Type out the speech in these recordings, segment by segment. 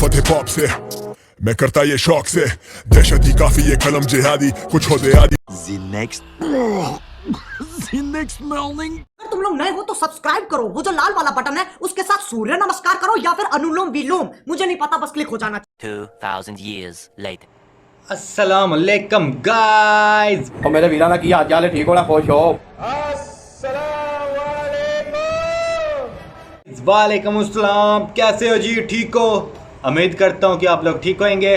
मोहब्बत hip hop से, मैं करता ये शौक से, दहशत ही काफी ये कलम जिहादी, कुछ हो दे आदि। next morning. अगर तुम लोग नए हो तो सब्सक्राइब करो, वो जो लाल वाला बटन है उसके साथ सूर्य नमस्कार करो या फिर अनुलोम विलोम, मुझे नहीं पता, बस क्लिक हो जाना। 2000 years later. अस्सलाम वालेकुम गाइस। और मेरे वीराना की हाल चाल है, ठीक हो ना, खुश हो? वालेकुम अस्सलाम, कैसे हो जी? ठीक हो? उम्मीद करता हूँ कि आप लोग ठीक होंगे।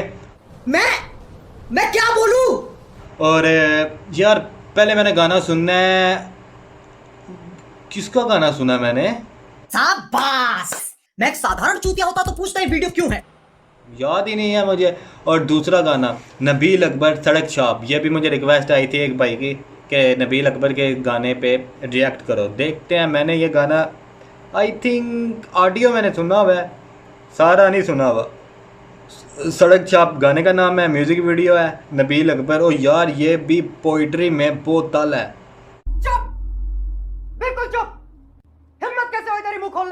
मैं क्या बोलूं? और यार पहले मैंने गाना सुनना है। किसका गाना सुना मैंने? शाबाश, मैं एक साधारण चूतिया होता तो पूछता ये वीडियो क्यों है, याद ही नहीं है मुझे। और दूसरा गाना नबील अकबर सड़क छाप, ये भी मुझे रिक्वेस्ट आई थी एक भाई की कि नबील अकबर के गाने पे रिएक्ट करो। देखते हैं। मैंने ये गाना आई थिंक ऑडियो मैंने सुना हुआ है, सारा नहीं सुना हुआ। सड़क छाप गाने का नाम है, म्यूजिक वीडियो है, नबील अकबर। ओ यार ये भी पोइट्री में बोतल है। चुप, बिल्कुल चुप, हिम्मत कैसे हुई तेरी मुंह खोलने?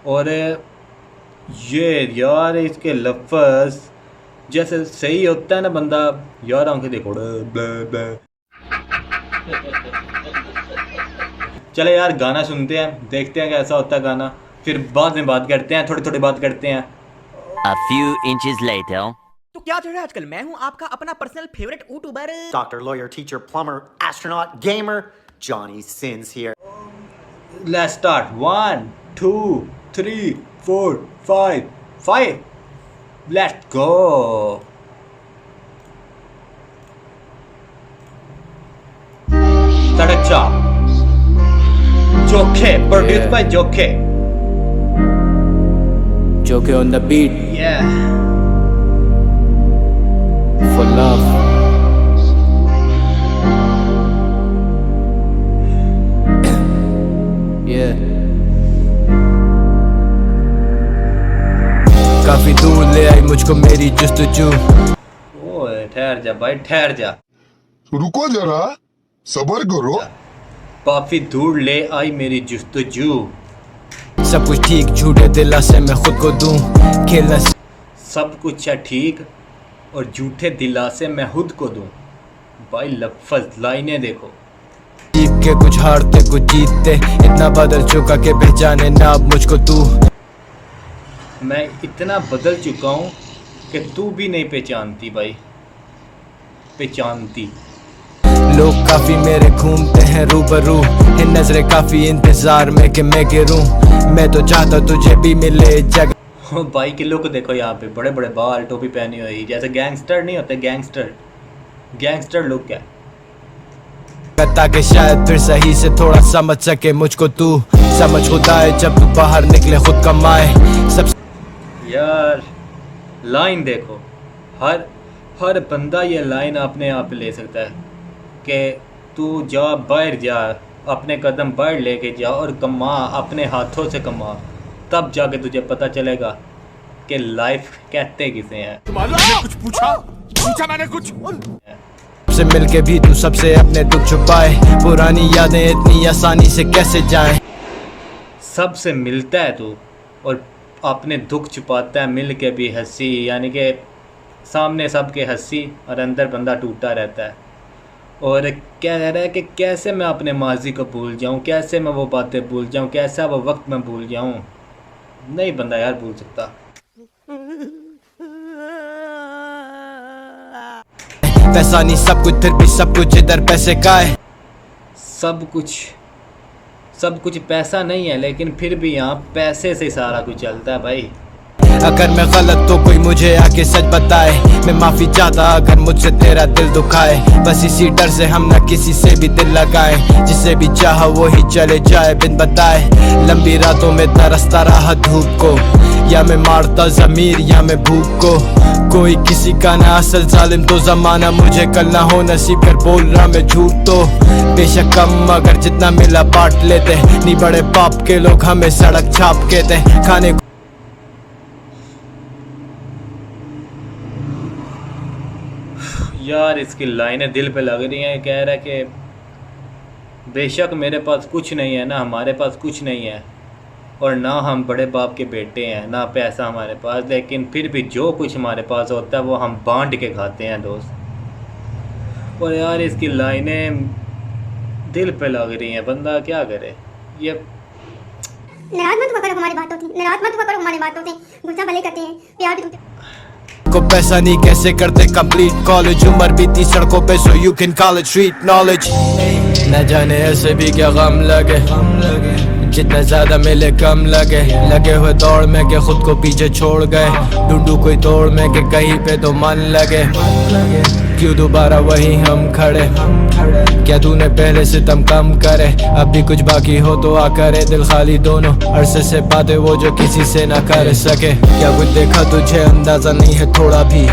और ये यार इसके लफ्ज जैसे सही होता है ना बंदा, यार आंखें देखो। चले यार गाना सुनते हैं, देखते हैं कैसा होता है गाना, फिर बाद में बात करते हैं, थोड़ी थोड़ी बात करते हैं। A few inches later. तो क्या चल रहा है आजकल? मैं हूं आपका अपना personal favourite YouTuber Doctor, lawyer, teacher, plumber, astronaut, gamer, Johnny Sins here. Let's start. 1 2 3 4 5 5. Let's go. सड़क छाप, जोखे, produced by जोखे. Joke on the beat Yeah. for love. Yeah. काफी दूर ले आई मुझको मेरी जुस्तजू। ओए ठहर जा भाई, ठहर जा। रुको जरा, सबर करो। काफी दूर ले आई मेरी जुस्तजू। सब कुछ ठीक, झूठे दिलासे मैं खुद को दूं, खेलना सब कुछ है ठीक और झूठे दिलासे मैं खुद को दूं। भाई लफ्ज लाइनें देखो। जीत के कुछ हारते कुछ जीतते, इतना बदल चुका के पहचाने ना अब मुझको तू। मैं इतना बदल चुका हूँ कि तू भी नहीं पहचानती भाई, पहचानती। लोग काफी मेरे घूमते हैं रूबरू, है नजरें काफी इंतजार में कि मैं गिरूं। मैं तो चाहता तुझे भी मिले जगह। भाई की लुक देखो, यहाँ पे बड़े बड़े बाल, टोपी पहनी हुई, जैसे गैंगस्टर नहीं होते, गैंगस्टर गैंगस्टर लुक है। ताकि शायद फिर सही से थोड़ा समझ सके मुझको तू। समझ खुदा है जब तू बाहर निकले खुद कमाए सब। यार लाइन देखो, हर बंदा ये लाइन अपने आप ले सकता है कि तू जा बाहर जा, अपने कदम बाहर लेके जा और कमा, अपने हाथों से कमा, तब जाके तुझे पता चलेगा कि लाइफ कहते किसे हैं। कुछ पूछा मैंने कुछ। से मिलके भी तू सबसे अपने दुख छुपाए, पुरानी यादें इतनी आसानी से कैसे जाएं। सबसे मिलता है तू और अपने दुख छुपाता है, मिल के भी हंसी, यानी कि सामने सबके हंसी और अंदर बंदा टूटा रहता है। और कह रहा है कि कैसे मैं अपने माजी को भूल जाऊं, कैसे मैं वो बातें भूल जाऊं, कैसा वो वक्त मैं भूल जाऊं। नहीं बंदा यार भूल सकता। पैसा नहीं सब कुछ, फिर भी सब कुछ इधर पैसे का है। सब कुछ पैसा नहीं है, लेकिन फिर भी यहाँ पैसे से सारा कुछ चलता है भाई। अगर मैं गलत तो कोई मुझे आके सच बताए, मैं माफी चाहता अगर मुझसे तेरा दिल दुखाए। बस इसी डर से हम न किसी से भी दिल लगाए, जिसे भी चाहा वो ही चले जाए बिन बताए। लंबी रातों में तरसता रहा धूप को, या मैं मारता ज़मीर या मैं भूख को। कोई किसी का ना असल जालिम तो जमाना, मुझे कल ना हो नसीब कर बोल रहा मैं झूठ तो। बेशक कम मगर जितना मिला बांट लेते, नहीं बड़े पाप के लोग हमें सड़क छाप कहते। खाने यार इसकी लाइनें दिल पे लग रही हैं। कह रहा है कि बेशक मेरे पास कुछ नहीं है ना, हमारे पास कुछ नहीं है, और ना हम बड़े बाप के बेटे हैं, ना पैसा हमारे पास, लेकिन फिर भी जो कुछ हमारे पास होता है वो हम बांट के खाते हैं दोस्त। और यार इसकी लाइनें दिल पे लग रही हैं, बंदा क्या करे। ये नाराज मत हुआ करो हमारी बातों से, नाराज मत हुआ करो हमारी बातों से, गुस्सा भले करते हैं, प्यार भी तुमसे को पैसा नहीं कैसे करते कंप्लीट कॉलेज, उम्र बीती सड़कों पे so you can call it street knowledge. न जाने ऐसे भी क्या गम लगे, जितना ज्यादा मिले कम लगे, लगे हुए दौड़ में के खुद को पीछे छोड़ गए, ढूंढू कोई तोड़ में के कहीं पे तो मन लगे, क्यों दोबारा वही हम खड़े, क्या तूने पहले से तम कम करे, अब भी कुछ बाकी हो तो आ करे, दिल खाली दोनों अरसे से बातें वो जो किसी से ना कर सके, क्या कुछ देखा तुझे अंदाजा नहीं है थोड़ा भी,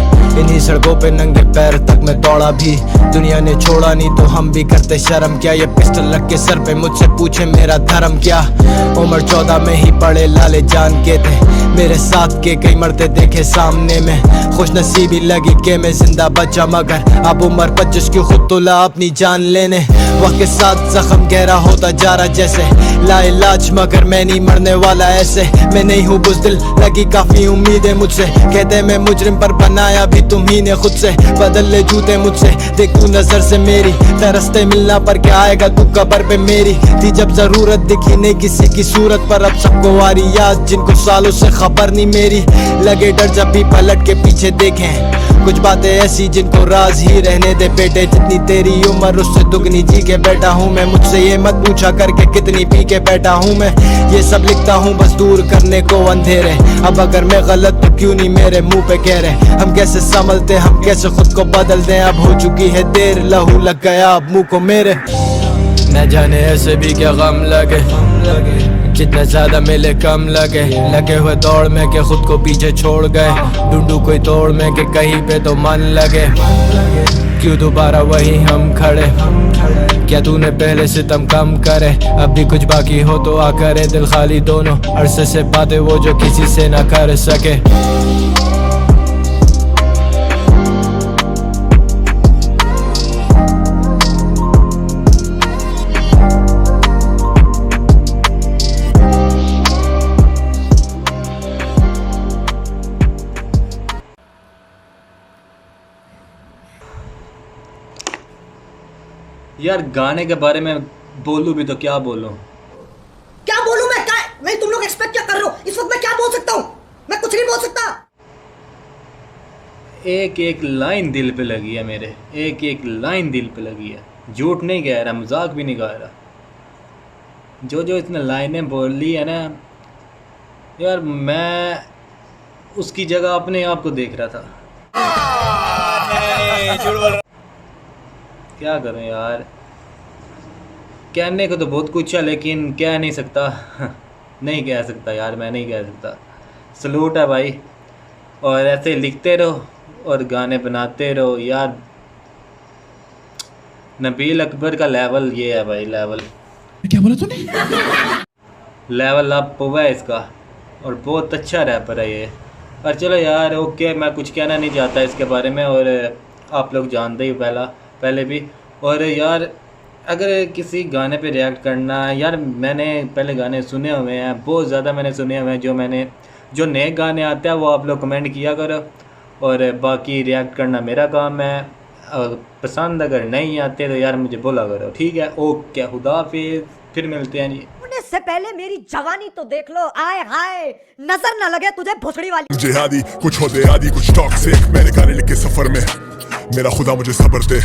इन्हीं सड़कों पे नंगे पैर तक मैं दौड़ा भी, दुनिया ने छोड़ा नहीं तो हम भी करते शर्म क्या, ये पिस्टल रख के सर पे मुझसे पूछे मेरा धर्म क्या, उम्र 14 में ही पड़े लाले जान के थे, मेरे साथ के कई मरते देखे सामने में, खुश नसीबी लगी के मैं जिंदा बचा, मगर अब उम्र 25 की खुद तो ला अपनी जान लेने, वक्त के साथ जख्म गहरा होता जा रहा जैसे लाइलाज, मगर मैं नहीं मरने वाला ऐसे, मैं नहीं हूँ बुज़दिल, लगी काफी उम्मीदें मुझसे, कहते मैं मुजरिम पर बनाया भी तुम ही ने खुद से, बदल ले जूते मुझसे, देख तू नजर से मेरी, तरसते मिलना पर क्या आएगा तू कब्र पे मेरी, थी जब जरूरत दिखी नहीं किसी की सूरत पर, अब सबको आ रही याद जिनको सालों से खबर नहीं मेरी, लगे डर जब भी पलट के पीछे देखें, कुछ बातें ऐसी जिनको राज ही रहने दे बेटे, जितनी तेरी उम्र उससे दुगनी जी के बैठा हूँ मैं, मुझसे ये मत पूछा करके कितनी पी के बैठा हूँ मैं, ये सब लिखता हूँ बस दूर करने को अंधेरे, अब अगर मैं गलत तो क्यों नहीं मेरे मुंह पे कह रहे, हम कैसे संभलते हम कैसे खुद को बदल दें, अब हो चुकी है देर, लहू लग गया अब मुंह को मेरे, न जाने ऐसे भी क्या गम लगे, जितना ज्यादा मिले कम लगे, लगे हुए दौड़ में के खुद को पीछे छोड़ गए, ढूंढू कोई तोड़ में के कहीं पे तो मन लगे, क्यों दोबारा वही हम खड़े, क्या तूने पहले से तम कम करे, अब भी कुछ बाकी हो तो आ करे, दिल खाली दोनों अरसे से बातें वो जो किसी से ना कर सके। यार गाने के बारे में बोलूं भी तो क्या बोलूं, क्या बोलूं मैं, क्या मैं, तुम लोग एक्सपेक्ट क्या कर रहे हो, इस वक्त मैं क्या बोल सकता हूँ, मैं कुछ नहीं बोल सकता। एक एक लाइन दिल पे लगी है मेरे, एक एक लाइन दिल पे लगी है, झूठ नहीं कह रहा, मजाक भी नहीं कह रहा, जो जो इसने लाइनें बोली है ना यार, मैं उसकी जगह अपने आप को देख रहा था। क्या करूं यार, कहने को तो बहुत कुछ है लेकिन कह नहीं सकता, नहीं कह सकता यार, मैं नहीं कह सकता। सलूट है भाई, और ऐसे लिखते रहो और गाने बनाते रहो यार। नबील अकबर का लेवल ये है भाई, लेवल क्या बोला तूने? लेवल अप हुआ है इसका, और बहुत अच्छा रैपर है ये। और चलो यार ओके, मैं कुछ कहना नहीं चाहता इसके बारे में, और आप लोग जानते ही पहले भी। और यार अगर किसी गाने पे रिएक्ट करना, यार मैंने पहले गाने सुने हुए हैं, बहुत ज़्यादा मैंने सुने हुए हैं, जो नए गाने आते हैं वो आप लोग कमेंट किया करो, और बाकी रिएक्ट करना मेरा काम है। पसंद अगर नहीं आते तो यार मुझे बोला करो, ठीक है? ओके, खुदा हाफिज़, फिर मिलते हैं जी। से पहले मेरी जवानी तो देख लो, आए हाय, नजर न लगे तुझे भोसड़ी वाली। जिहादी कुछ हो दे आदि, कुछ टॉक्सिक, मैंने गाने लिखे सफर में, मेरा खुदा मुझे सब्र दे।